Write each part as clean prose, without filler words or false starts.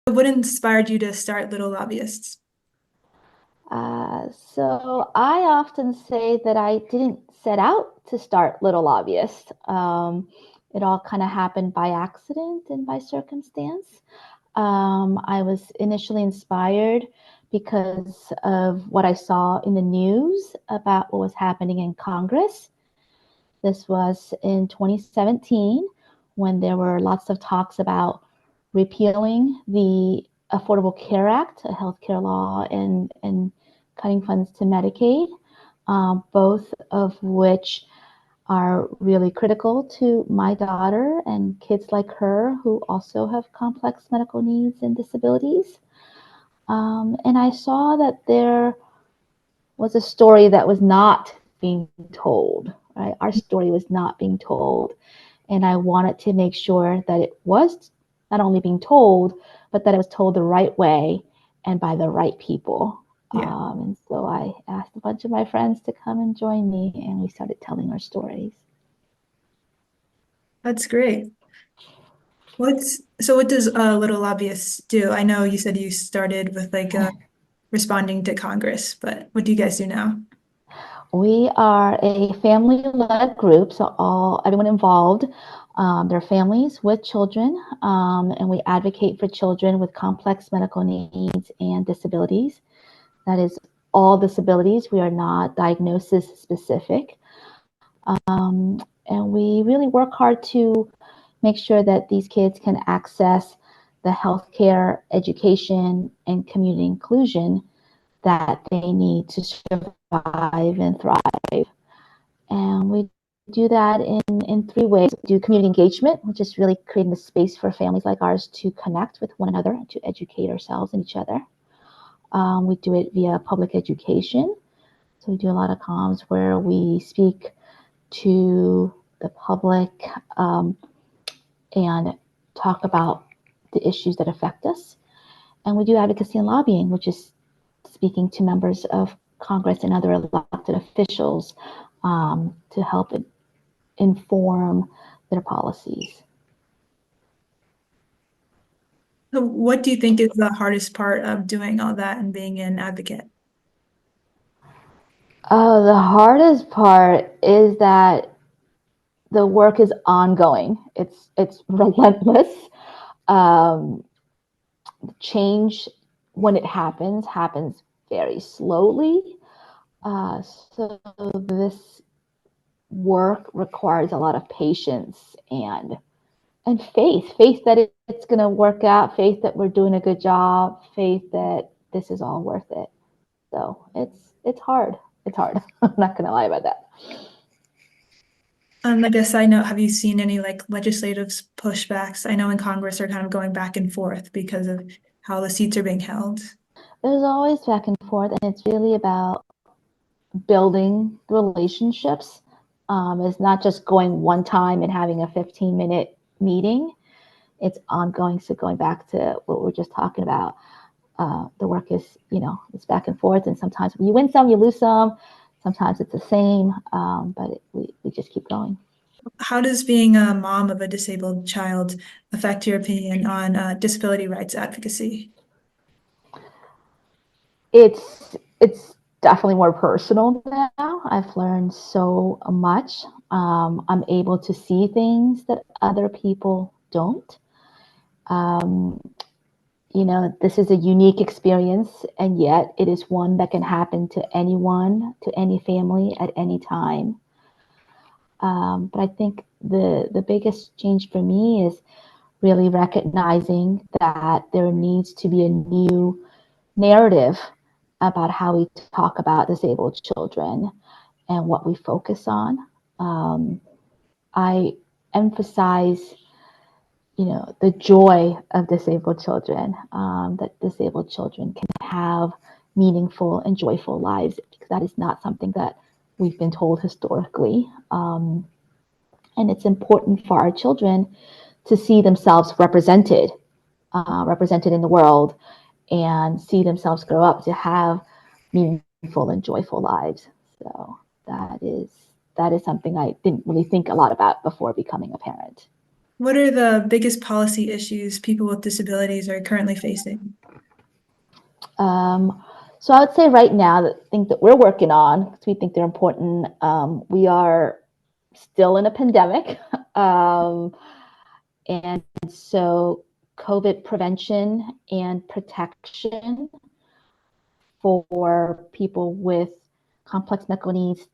What inspired you to start Little Lobbyists? So I often say that I didn't set out to start Little Lobbyist. It all kind of happened by accident and by circumstance. I was initially inspired because of what I saw in the news about what was happening in Congress. This was in 2017 when there were lots of talks about repealing the Affordable Care Act, a healthcare law, and cutting funds to Medicaid, both of which are really critical to my daughter and kids like her who also have complex medical needs and disabilities. And I saw that there was a story that was not being told, right? Our story was not being told. And I wanted to make sure that it was not only being told, but that it was told the right way and by the right people. Yeah, And so I asked a bunch of my friends to come and join me, and we started telling our stories. that's great. What does Little Lobbyists do? I know you said you started with responding to Congress, but what do you guys do now? We are a family-led group, so everyone involved, they're families with children, and we advocate for children with complex medical needs and disabilities. That is all disabilities. We are not diagnosis specific. And we really work hard to make sure that these kids can access the healthcare, education, and community inclusion that they need to survive and thrive. And we do that in three ways. We do community engagement, which is really creating a space for families like ours to connect with one another, to educate ourselves and each other. We do it via public education. So we do a lot of comms where we speak to the public and talk about the issues that affect us. And we do advocacy and lobbying, which is speaking to members of Congress and other elected officials to help inform their policies. So what do you think is the hardest part of doing all that and being an advocate? The hardest part is that the work is ongoing. It's relentless. Um, Change, when it happens very slowly. So this work requires a lot of patience and faith that it's going to work out, faith that we're doing a good job, faith that this is all worth it. So it's hard. It's hard. I'm not going to lie about that. Like a side note, have you seen any legislative pushbacks? I know in Congress they're kind of going back and forth because of how the seats are being held. There's always back and forth, and it's really about building relationships. It's not just going one time and having a 15-minute meeting. It's ongoing. So going back to what we are just talking about, the work is, it's back and forth, and sometimes you win some, you lose some. Sometimes it's the same, but we just keep going. How does being a mom of a disabled child affect your opinion on disability rights advocacy? It's definitely more personal now. I've learned so much. I'm able to see things that other people don't. Um, this is a unique experience, and yet it is one that can happen to anyone, to any family at any time. But I think the biggest change for me is really recognizing that there needs to be a new narrative about how we talk about disabled children and what we focus on. I emphasize, the joy of disabled children, that disabled children can have meaningful and joyful lives, because that is not something that we've been told historically. And it's important for our children to see themselves represented in the world, and see themselves grow up to have meaningful and joyful lives. So that is something I didn't really think a lot about before becoming a parent. What are the biggest policy issues people with disabilities are currently facing? So I would say right now, the things that we're working on, because we think they're important, we are still in a pandemic. And so COVID prevention and protection for people with complex medical needs,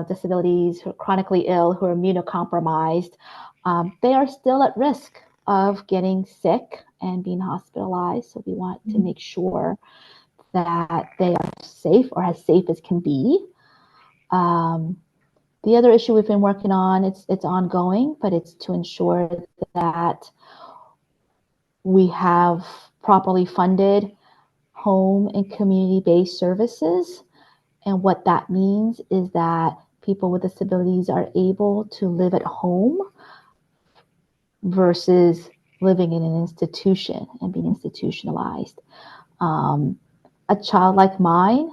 disabilities, who are chronically ill, who are immunocompromised, they are still at risk of getting sick and being hospitalized. So we want to make sure that they are safe, or as safe as can be. The other issue we've been working on, it's ongoing, but it's to ensure that we have properly funded home and community-based services. And what that means is that people with disabilities are able to live at home versus living in an institution and being institutionalized. A child like mine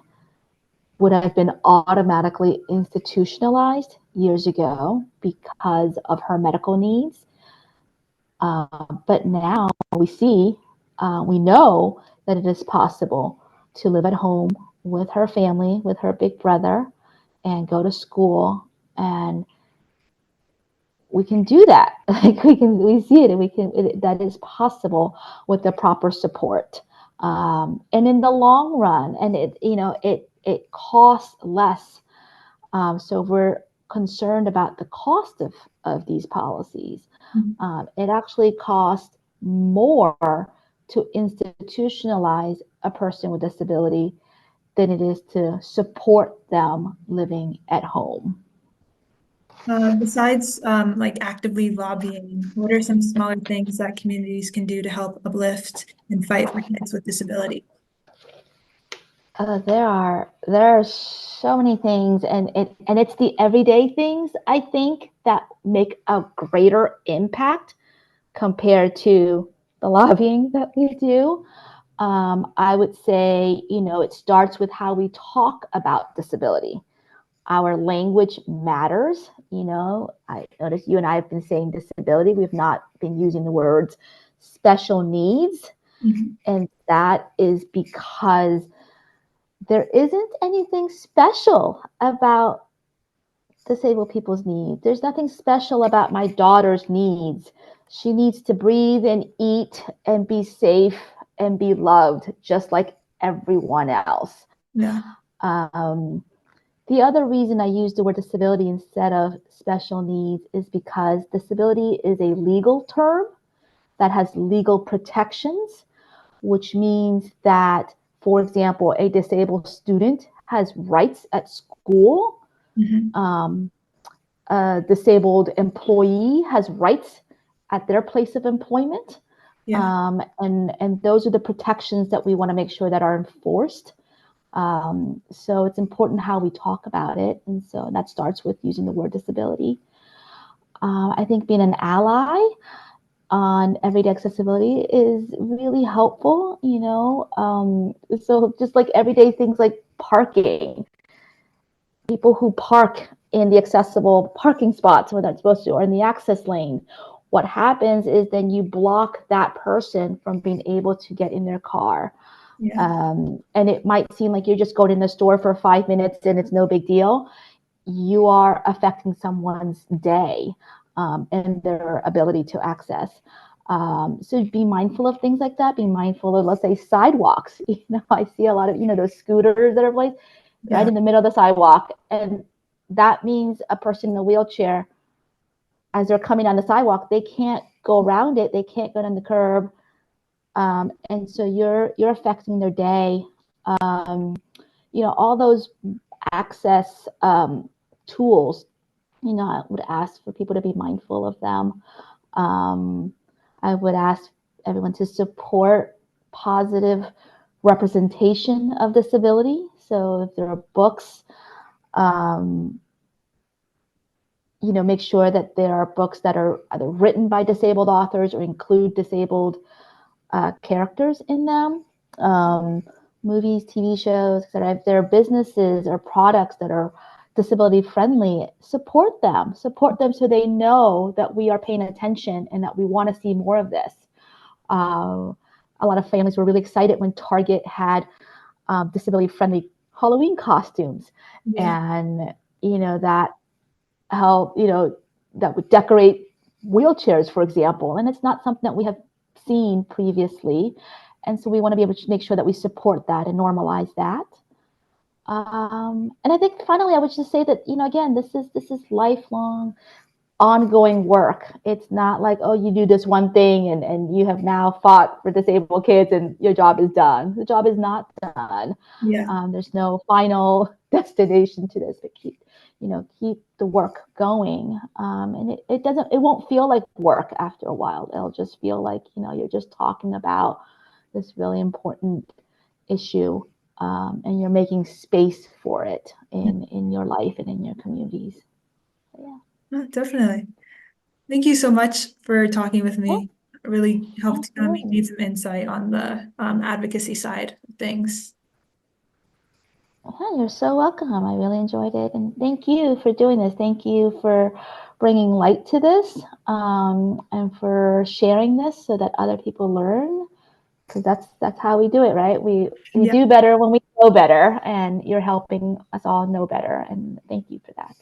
would have been automatically institutionalized years ago because of her medical needs. But now we know that it is possible to live at home with her family, with her big brother, and go to school, and we can do that. Like we see it, and that is possible with the proper support. And in the long run, and it costs less. So we're concerned about the cost of these policies. It actually costs more to institutionalize a person with disability than it is to support them living at home. Besides like actively lobbying, what are some smaller things that communities can do to help uplift and fight for kids with disability? There are so many things, and it's the everyday things, I think, that make a greater impact compared to the lobbying that we do. I would say, it starts with how we talk about disability. Our language matters. I notice you and I have been saying disability. We've not been using the words special needs. And that is because there isn't anything special about disabled people's needs. There's nothing special about my daughter's needs. She needs to breathe and eat and be safe and be loved just like everyone else. Yeah. The other reason I use the word disability instead of special needs is because disability is a legal term that has legal protections, which means that, for example, a disabled student has rights at school. A disabled employee has rights at their place of employment. Yeah. And those are the protections that we want to make sure that are enforced. So it's important how we talk about it. And so that starts with using the word disability. I think being an ally on everyday accessibility is really helpful, so just like everyday things like parking, people who park in the accessible parking spots where they're supposed to, or in the access lane, what happens is then you block that person from being able to get in their car. Yeah. And it might seem like you're just going in the store for 5 minutes and it's no big deal. You are affecting someone's day and their ability to access. So be mindful of things like that. Be mindful of, let's say, sidewalks. I see a lot of, those scooters that are placed right in the middle of the sidewalk. And that means a person in a wheelchair, as they're coming on the sidewalk, they can't go around it. They can't go down the curb. And so you're affecting their day. All those access tools, I would ask for people to be mindful of them. I would ask everyone to support positive representation of disability. So if there are books, make sure that there are books that are either written by disabled authors or include disabled characters in them. Movies, TV shows, etc. If there are businesses or products that are disability friendly, support them so they know that we are paying attention and that we want to see more of this. A lot of families were really excited when Target had disability friendly Halloween costumes, Yeah. and that help, that would decorate wheelchairs, for example. And it's not something that we have seen previously. And so we want to be able to make sure that we support that and normalize that. And I think finally, I would just say that, again, this is lifelong, ongoing work. It's not like, oh, you do this one thing and you have now fought for disabled kids and your job is done. The job is not done. Yeah. There's no final destination to this, but keep the work going. And it won't feel like work after a while. It'll just feel like, you're just talking about this really important issue, and you're making space for it in your life and in your communities. So, yeah. Definitely. Thank you so much for talking with Oh, me. It really helped me absolutely. gain some insight on the advocacy side of things. Yeah, you're so welcome. I really enjoyed it. And thank you for doing this. Thank you for bringing light to this, and for sharing this so that other people learn. Because that's how we do it, right? We Yeah. do better when we know better, and you're helping us all know better. And thank you for that.